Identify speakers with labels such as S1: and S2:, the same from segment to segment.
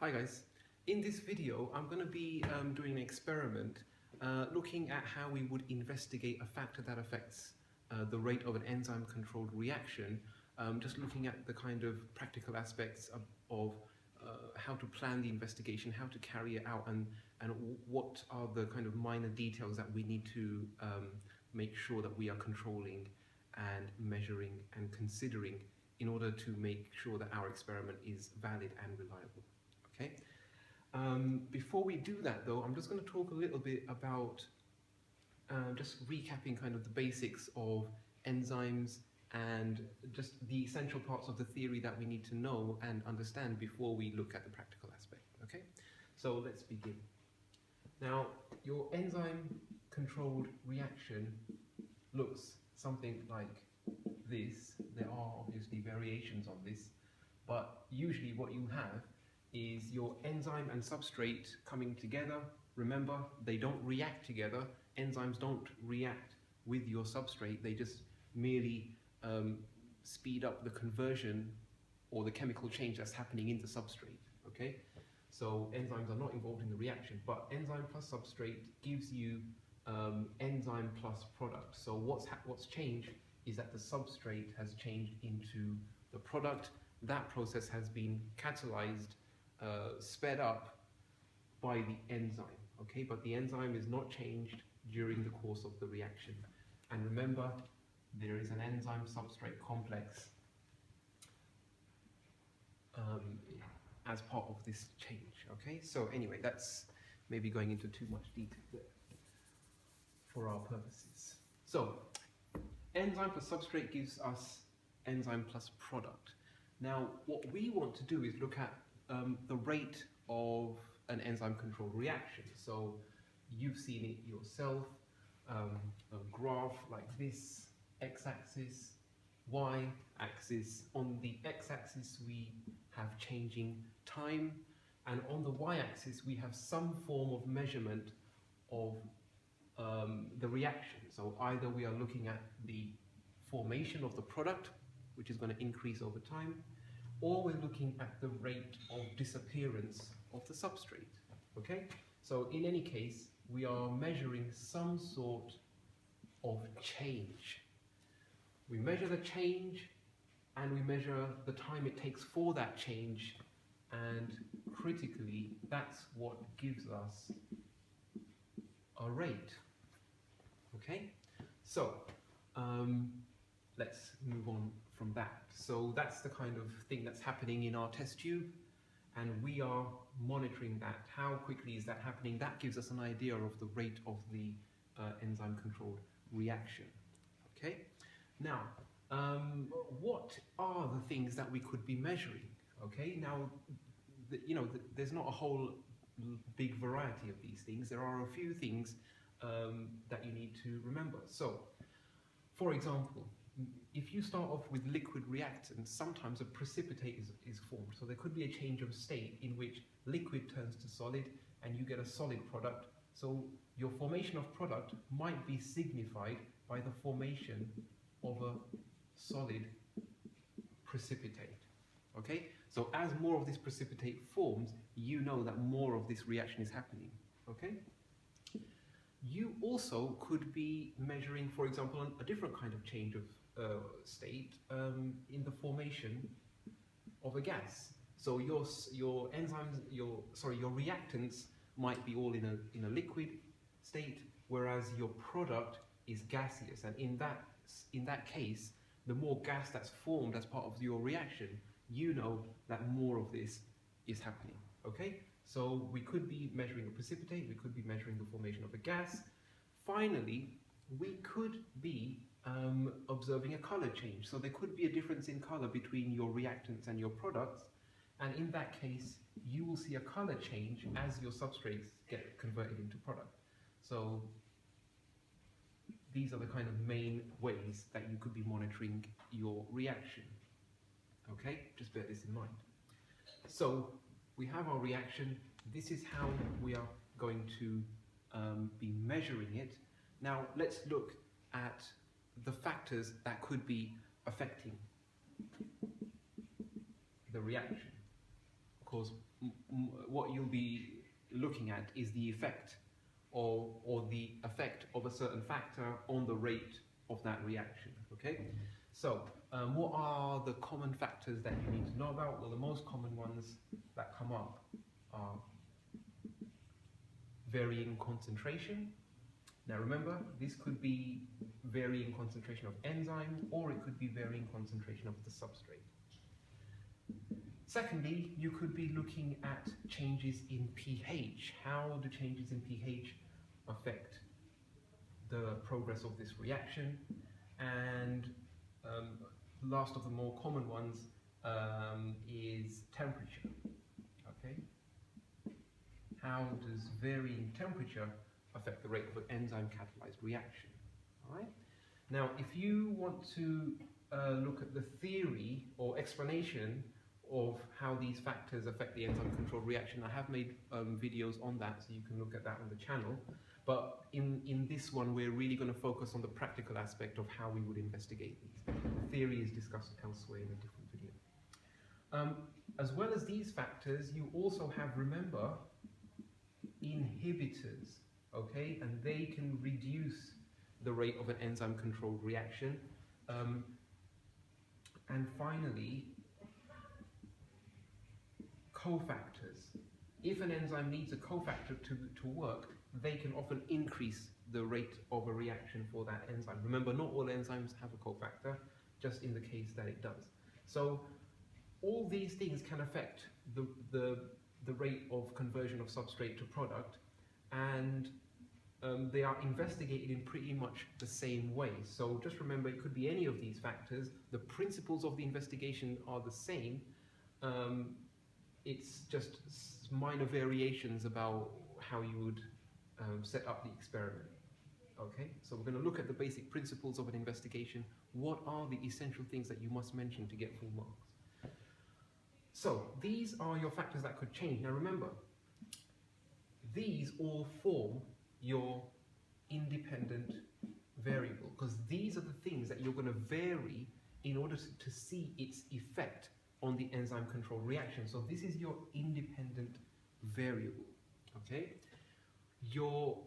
S1: Hi guys, in this video I'm going to be doing an experiment looking at how we would investigate a factor that affects the rate of an enzyme controlled reaction, just looking at the kind of practical aspects of how to plan the investigation, how to carry it out, and what are the kind of minor details that we need to make sure that we are controlling and measuring and considering in order to make sure that our experiment is valid and reliable. Okay. Before we do that though, I'm just going to talk a little bit about just recapping kind of the basics of enzymes and just the essential parts of the theory that we need to know and understand before we look at the practical aspect. Okay, so let's begin. Now, your enzyme controlled reaction looks something like this. There are obviously variations on this, but usually what you have is your enzyme and substrate coming together. Remember, they don't react together. Enzymes don't react with your substrate. They just merely speed up the conversion or the chemical change that's happening in the substrate. Okay, so enzymes are not involved in the reaction, but enzyme plus substrate gives you enzyme plus product. So what's changed is that the substrate has changed into the product. That process has been catalyzed, sped up by the enzyme, okay? But the enzyme is not changed during the course of the reaction. And remember, there is an enzyme substrate complex as part of this change, okay? So anyway, that's maybe going into too much detail there for our purposes. So enzyme plus substrate gives us enzyme plus product. Now, what we want to do is look at the rate of an enzyme controlled reaction. So you've seen it yourself, a graph like this, x-axis, y-axis. On the x-axis we have changing time, and on the y-axis we have some form of measurement of the reaction. So either we are looking at the formation of the product, which is going to increase over time, or we're looking at the rate of disappearance of the substrate. Okay? So in any case, we are measuring some sort of change. We measure the change and we measure the time it takes for that change, and critically, that's what gives us a rate. Okay? So, let's move on from that. So that's the kind of thing that's happening in our test tube, and we are monitoring that. How quickly is that happening? That gives us an idea of the rate of the enzyme controlled reaction. Okay? Now, what are the things that we could be measuring? Okay? Now, there's not a whole big variety of these things. There are a few things that you need to remember. So, for example, if you start off with liquid reactants, sometimes a precipitate is formed. So there could be a change of state in which liquid turns to solid and you get a solid product. So your formation of product might be signified by the formation of a solid precipitate. Okay? So as more of this precipitate forms, you know that more of this reaction is happening. Okay? You also could be measuring, for example, a different kind of change of state in the formation of a gas. So your enzymes, your reactants might be all in a liquid state, whereas your product is gaseous. And in that case, the more gas that's formed as part of your reaction, you know that more of this is happening. Okay? So we could be measuring a precipitate, we could be measuring the formation of a gas. Finally, we could be observing a color change. So there could be a difference in color between your reactants and your products, and in that case, you will see a color change as your substrates get converted into product. So these are the kind of main ways that you could be monitoring your reaction. Okay, just bear this in mind. So we have our reaction. This is how we are going to be measuring it. Now let's look at the factors that could be affecting the reaction. Of because what you'll be looking at is the effect or the effect of a certain factor on the rate of that reaction. Okay, so what are the common factors that you need to know about? Well, the most common ones that come up are varying concentration. Now remember, this could be varying concentration of enzyme, or it could be varying concentration of the substrate. Secondly, you could be looking at changes in pH. How do changes in pH affect the progress of this reaction? And last of the more common ones is temperature. Okay, how does varying temperature affect the rate of an enzyme-catalyzed reaction? All right. Now, if you want to look at the theory or explanation of how these factors affect the enzyme-controlled reaction, I have made videos on that, so you can look at that on the channel. But in this one, we're really going to focus on the practical aspect of how we would investigate these. Theory is discussed elsewhere in a different video. As well as these factors, you also have, remember, inhibitors, okay? And they can reduce the rate of an enzyme-controlled reaction. And finally, cofactors. If an enzyme needs a cofactor to work, they can often increase the rate of a reaction for that enzyme. Remember, not all enzymes have a cofactor, just in the case that it does. So all these things can affect the rate of conversion of substrate to product, and they are investigated in pretty much the same way. So just remember, it could be any of these factors. The principles of the investigation are the same. It's just minor variations about how you would set up the experiment. Okay, so we're going to look at the basic principles of an investigation. What are the essential things that you must mention to get full marks? So these are your factors that could change. Now remember, these all form your independent variable, because these are the things that you're going to vary in order to see its effect on the enzyme control reaction. So this is your independent variable, okay? Your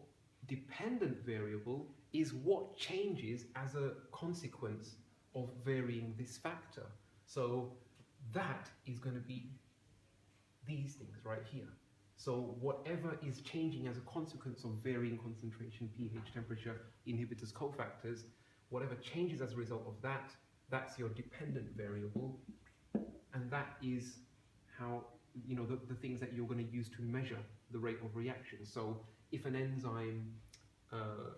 S1: dependent variable is what changes as a consequence of varying this factor. So that is going to be these things right here. So whatever is changing as a consequence of varying concentration, pH, temperature, inhibitors, cofactors, whatever changes as a result of that, that's your dependent variable. And that is how, you know, the things that you're going to use to measure the rate of reaction. So if an enzyme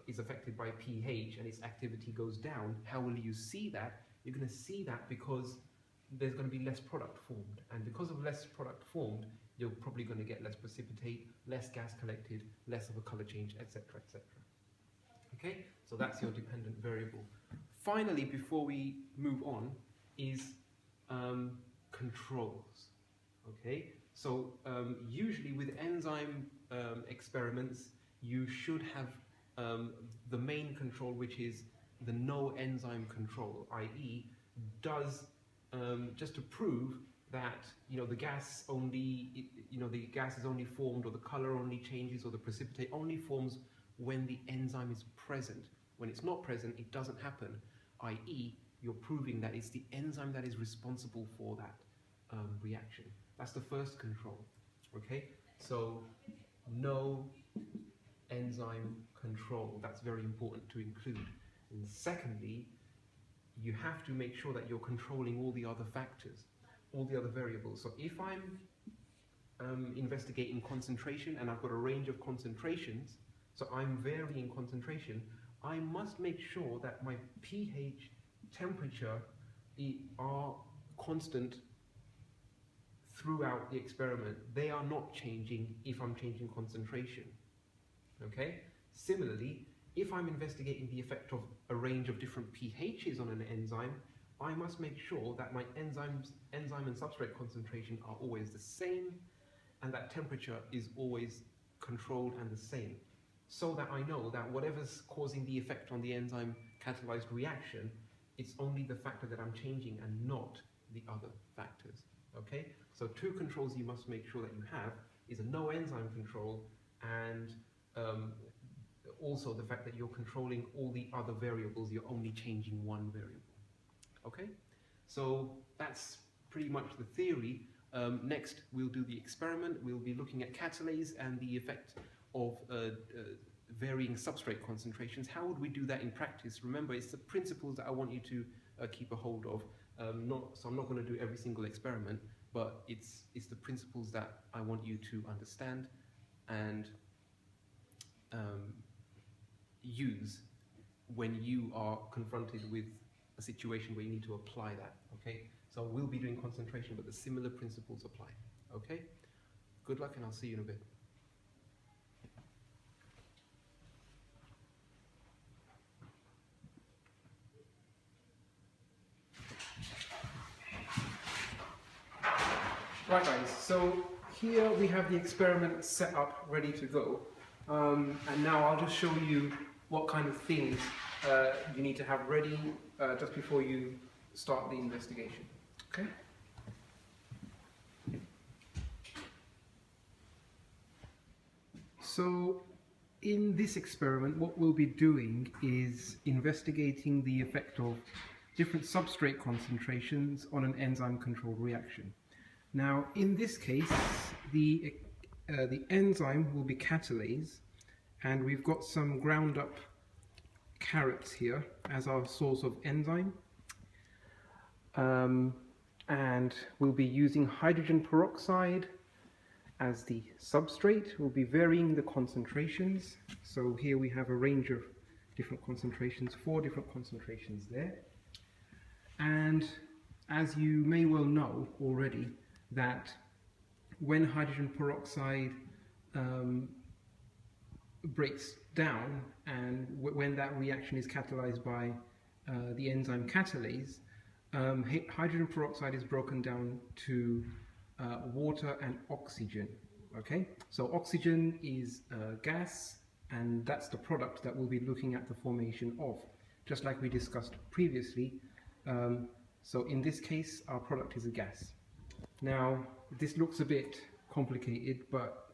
S1: is affected by pH and its activity goes down, how will you see that? You're going to see that because there's going to be less product formed. And because of less product formed, you're probably going to get less precipitate, less gas collected, less of a color change, etc., etc. Okay, so that's your dependent variable. Finally, before we move on, is controls. Okay, so usually with enzyme experiments, you should have the main control, which is the no enzyme control, i.e., does just to prove that, you know, the gas only, the gas is only formed, or the color only changes, or the precipitate only forms when the enzyme is present. When it's not present, it doesn't happen, i.e., you're proving that it's the enzyme that is responsible for that reaction. That's the first control, okay? So no enzyme control, that's very important to include. And secondly, you have to make sure that you're controlling all the other factors, all the other variables. So if I'm investigating concentration and I've got a range of concentrations, so I'm varying concentration, I must make sure that my pH, temperature are constant throughout the experiment. They are not changing if I'm changing concentration. Okay? Similarly, if I'm investigating the effect of a range of different pHs on an enzyme, I must make sure that my enzyme and substrate concentration are always the same, and that temperature is always controlled and the same, so that I know that whatever's causing the effect on the enzyme catalyzed reaction, it's only the factor that I'm changing and not the other factors. Okay, so two controls you must make sure that you have is a no enzyme control, and also the fact that you're controlling all the other variables, you're only changing one variable. Okay, so that's pretty much the theory. Next, we'll do the experiment. We'll be looking at catalase and the effect of varying substrate concentrations. How would we do that in practice? Remember, it's the principles that I want you to keep a hold of. So I'm not going to do every single experiment, but it's the principles that I want you to understand and use when you are confronted with a situation where you need to apply that. Okay, so we'll be doing concentration, but the similar principles apply. Okay, good luck, and I'll see you in a bit. Right guys, so here we have the experiment set up, ready to go. And now I'll just show you what kind of things you need to have ready just before you start the investigation. Okay? So in this experiment, what we'll be doing is investigating the effect of different substrate concentrations on an enzyme-controlled reaction. Now, in this case, the enzyme will be catalase, and we've got some ground up carrots here as our source of enzyme. And we'll be using hydrogen peroxide as the substrate. We'll be varying the concentrations. So here we have a range of different concentrations, 4 different concentrations there. And as you may well know already, that when hydrogen peroxide breaks down, and when that reaction is catalyzed by the enzyme catalase, hydrogen peroxide is broken down to water and oxygen. Okay, so oxygen is gas, and that's the product that we'll be looking at the formation of, just like we discussed previously. So in this case, our product is a gas. Now, this looks a bit complicated, but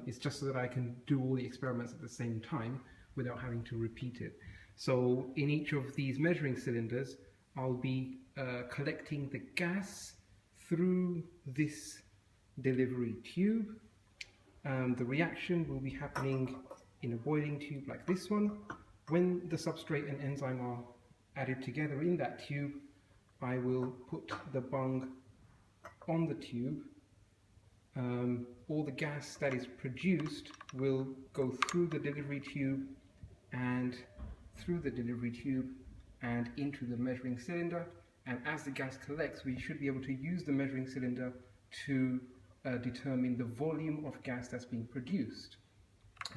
S1: it's just so that I can do all the experiments at the same time without having to repeat it. So in each of these measuring cylinders, I'll be collecting the gas through this delivery tube. The reaction will be happening in a boiling tube like this one. When the substrate and enzyme are added together in that tube, I will put the bung on the tube. All the gas that is produced will go through the delivery tube and through the delivery tube and into the measuring cylinder, and as the gas collects, we should be able to use the measuring cylinder to determine the volume of gas that's being produced.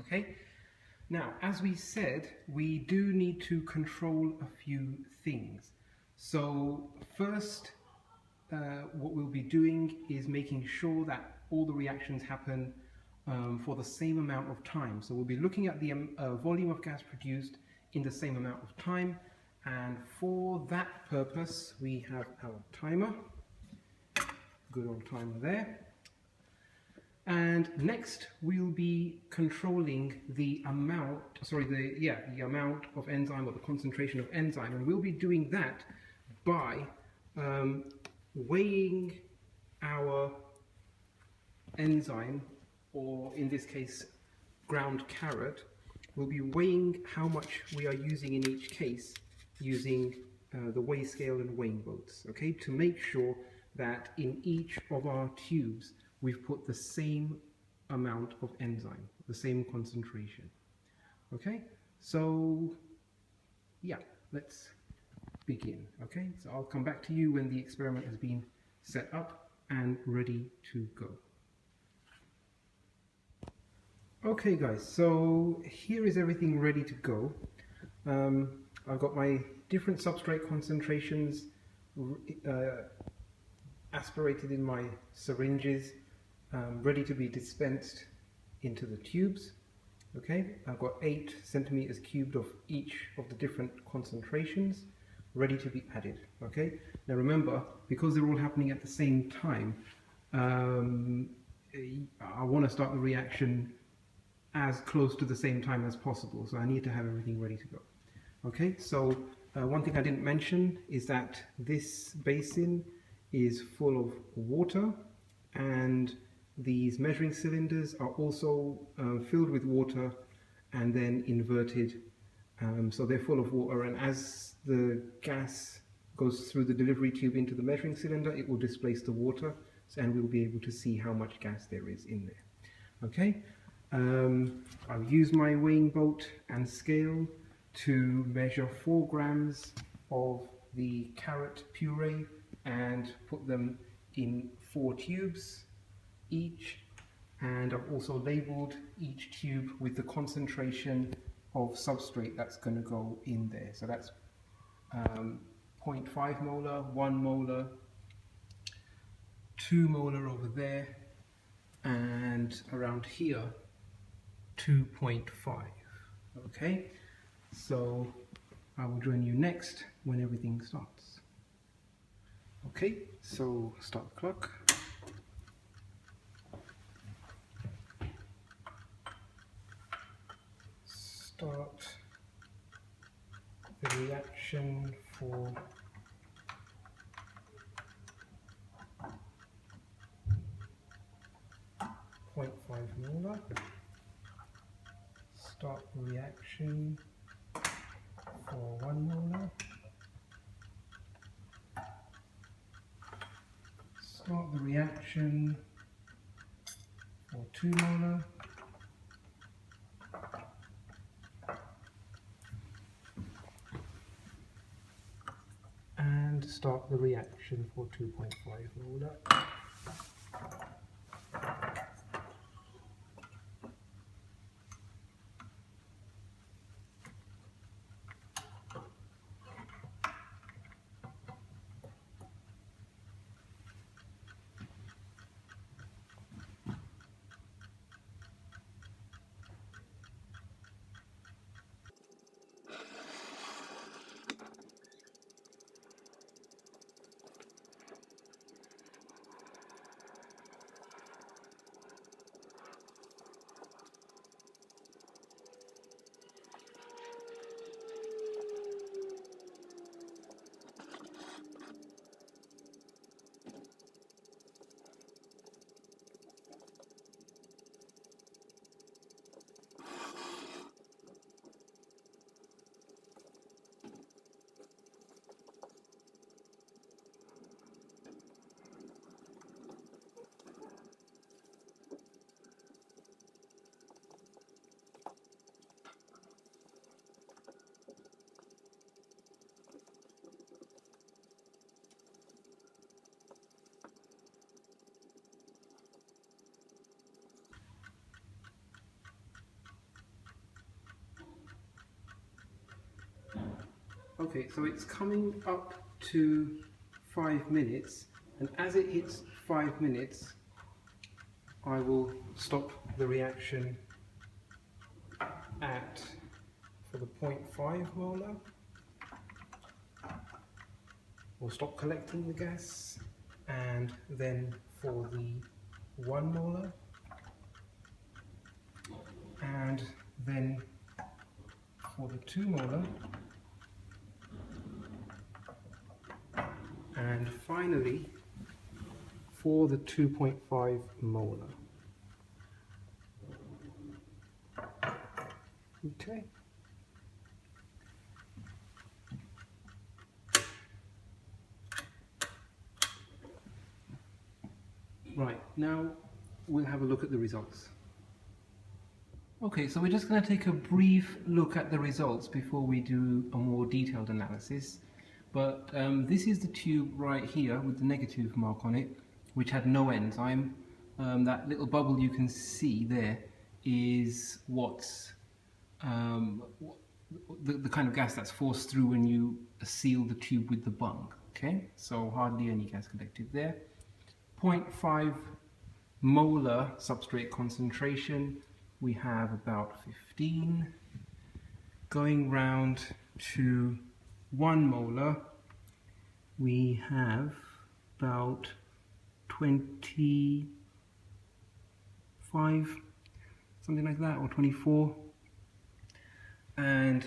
S1: Okay, now as we said, we do need to control a few things. So first, what we'll be doing is making sure that all the reactions happen for the same amount of time. So we'll be looking at the volume of gas produced in the same amount of time, and for that purpose we have our timer. Good old timer there. And next we'll be controlling the amount, the amount of enzyme, or the concentration of enzyme, and we'll be doing that by weighing our enzyme, or in this case ground carrot. We'll be weighing how much we are using in each case using the weigh scale and weighing boats, okay, to make sure that in each of our tubes we've put the same amount of enzyme, the same concentration. Okay, so yeah, let's begin. Okay, so I'll come back to you when the experiment has been set up and ready to go. Okay guys, so here is everything ready to go. I've got my different substrate concentrations aspirated in my syringes, ready to be dispensed into the tubes. Okay, I've got 8 centimeters cubed of each of the different concentrations. ready to be added. Okay, now remember, because they're all happening at the same time, I want to start the reaction as close to the same time as possible, so I need to have everything ready to go. Okay, so one thing I didn't mention is that this basin is full of water, and these measuring cylinders are also filled with water and then inverted, so they're full of water, and as the gas goes through the delivery tube into the measuring cylinder, it will displace the water, and we'll be able to see how much gas there is in there. Okay, I'll use my weighing boat and scale to measure 4 grams of the carrot puree and put them in 4 tubes each, and I've also labelled each tube with the concentration of substrate that's going to go in there. So that's 0.5 molar, 1 molar, 2 molar over there, and around here 2.5. Okay, so I will join you next when everything starts. Okay, so start the clock. Start the reaction for 0.5 molar. Start the reaction for 1 molar. Start the reaction for 2 molar. And start the reaction for 2.5 molar. Okay, so it's coming up to 5 minutes, and as it hits 5 minutes, I will stop the reaction for the 0.5 molar. We'll stop collecting the gas, and then for the 1 molar, and then for the 2 molar, and finally for the 2.5 molar. Okay. Right, now we'll have a look at the results. Okay, so we're just going to take a brief look at the results before we do a more detailed analysis. But this is the tube right here with the negative mark on it, which had no enzyme. That little bubble you can see there is what's the kind of gas that's forced through when you seal the tube with the bung. Okay, so hardly any gas collected there. 0.5 molar substrate concentration, we have about 15. Going round to 1 molar, we have about 25, something like that, or 24. And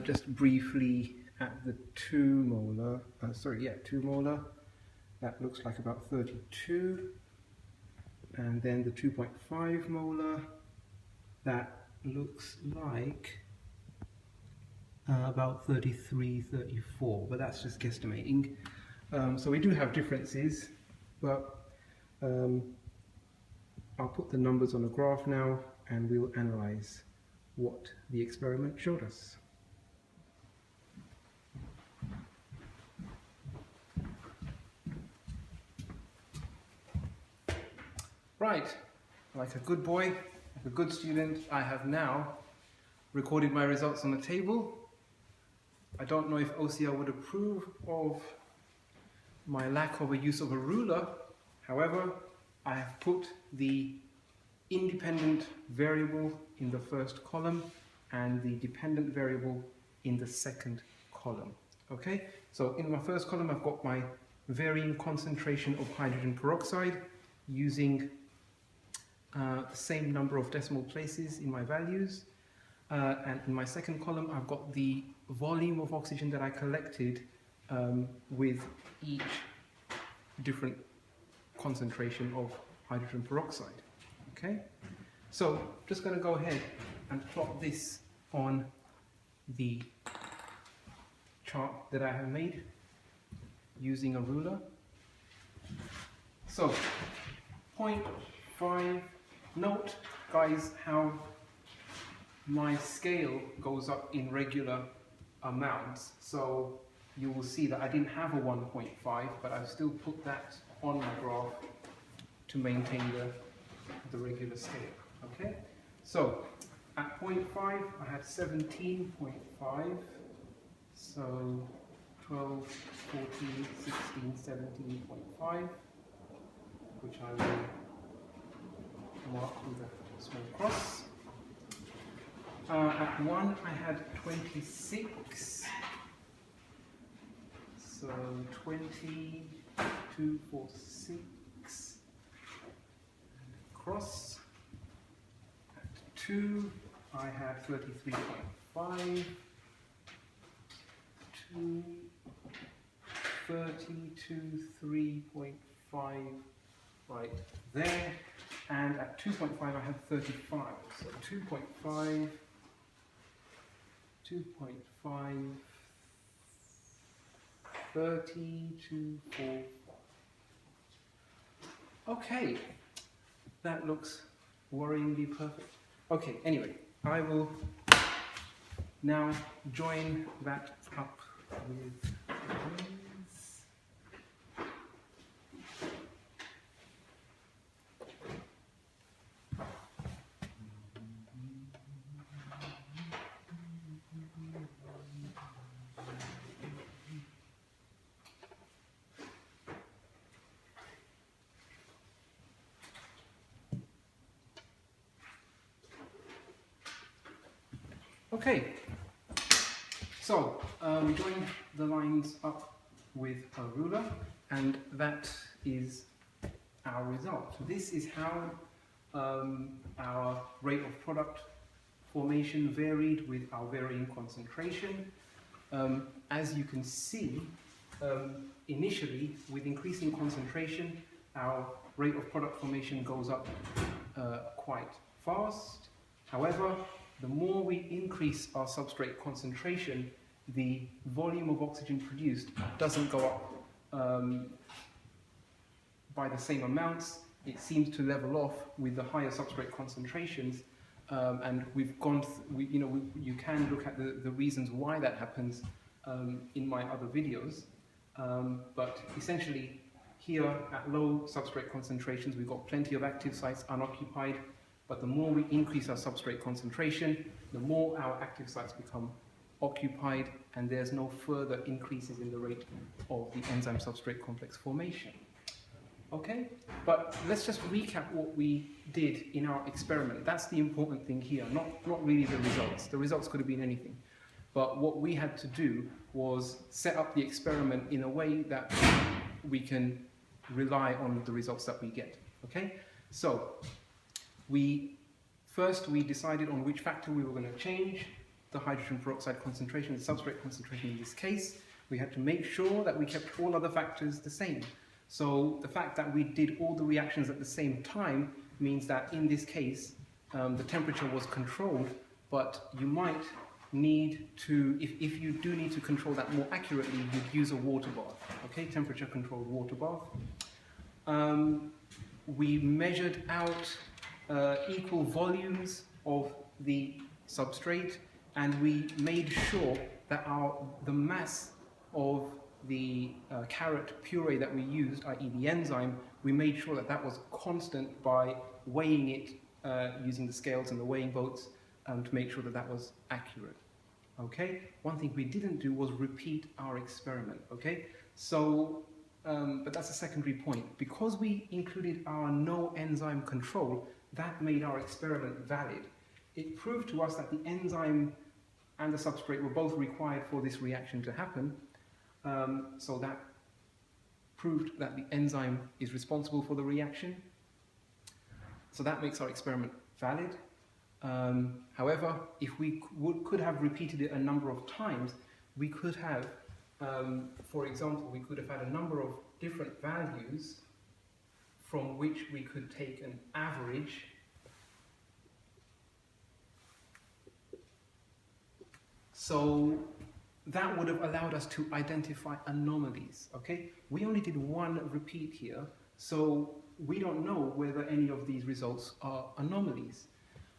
S1: just briefly at the 2 molar, 2 molar, that looks like about 32. And then the 2.5 molar, that looks like about 33, 34, but that's just guesstimating. So we do have differences, but I'll put the numbers on a graph now and we'll analyze what the experiment showed us. Right, like a good boy, like a good student, I have now recorded my results on the table. I don't know if OCR would approve of my lack of a use of a ruler. However, I have put the independent variable in the first column and the dependent variable in the second column. Okay, so in my first column I've got my varying concentration of hydrogen peroxide using the same number of decimal places in my values, and in my second column I've got the volume of oxygen that I collected with each different concentration of hydrogen peroxide. Okay, so just going to go ahead and plot this on the chart that I have made using a ruler. So 0.5, note guys how my scale goes up in regular amounts. So you will see that I didn't have a 1.5, but I've still put that on my graph to maintain the regular scale. Okay, so at 0.5 I had 17.5, so 12, 14, 16, 17.5, which I will mark with a small cross. At 1 I had 26, so 20, 2, 4, 6, cross. At 2 I had 33.5, 2, 33.5 right there, and at 2.5 I had 35, so 2.5, 30, 2, 4. Okay, that looks worryingly perfect. Okay, anyway, I will now join that up with this. Okay, so we join the lines up with a ruler, and that is our result. This is how our rate of product formation varied with our varying concentration. As you can see, initially with increasing concentration, our rate of product formation goes up quite fast. However, the more we increase our substrate concentration, the volume of oxygen produced doesn't go up by the same amounts. It seems to level off with the higher substrate concentrations, and we've gone. You can look at the reasons why that happens in my other videos, but essentially here at low substrate concentrations, we've got plenty of active sites unoccupied. But the more we increase our substrate concentration, the more our active sites become occupied, and there's no further increases in the rate of the enzyme substrate complex formation. Okay, but let's just recap what we did in our experiment. That's the important thing here, not really the results. The results could have been anything. but what we had to do was set up the experiment in a way that we can rely on the results that we get. Okay, so first we decided on which factor we were going to change the hydrogen peroxide concentration, the substrate concentration in this case. We had to make sure that we kept all other factors the same. So the fact that we did all the reactions at the same time means that in this case the temperature was controlled, but you might need to, if you do need to control that more accurately, you'd use a water bath, okay, temperature controlled water bath. We measured out equal volumes of the substrate, and we made sure that the mass of the carrot puree that we used, i.e. the enzyme, we made sure that that was constant by weighing it using the scales and the weighing boats to make sure that that was accurate. Okay, one thing we didn't do was repeat our experiment. Okay, so but that's a secondary point. Because we included our no enzyme control, that made our experiment valid. It proved to us that the enzyme and the substrate were both required for this reaction to happen. So that proved that the enzyme is responsible for the reaction. So that makes our experiment valid. However, if we could have repeated it a number of times, we could have, for example, we could have had a number of different values from which we could take an average . So that would have allowed us to identify anomalies, okay? We only did one repeat here, so we don't know whether any of these results are anomalies.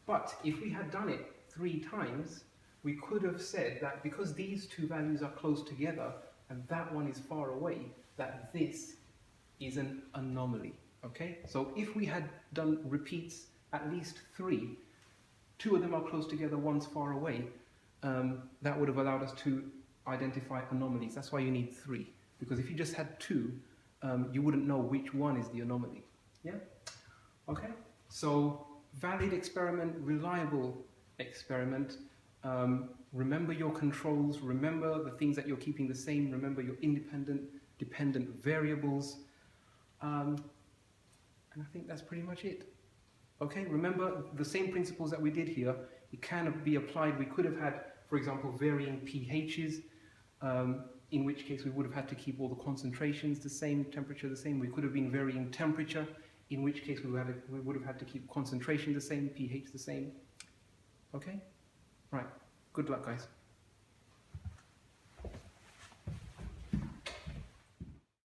S1: But if we had done it 3 times, we could have said that because these two values are close together and that one is far away, that this is an anomaly, okay? So if we had done repeats at least 3, 2 of them are close together, one's far away, that would have allowed us to identify anomalies. That's why you need 3, because if you just had 2, you wouldn't know which one is the anomaly. Yeah? Okay? So valid experiment, reliable experiment. Remember your controls, remember the things that you're keeping the same, remember your independent, dependent variables. And I think that's pretty much it. Okay, remember the same principles that we did here, it can be applied. We could have had, for example, varying pHs, in which case we would have had to keep all the concentrations the same, temperature the same. We could have been varying temperature, in which case we would have had to keep concentration the same, pH the same. Okay? Right. Good luck, guys.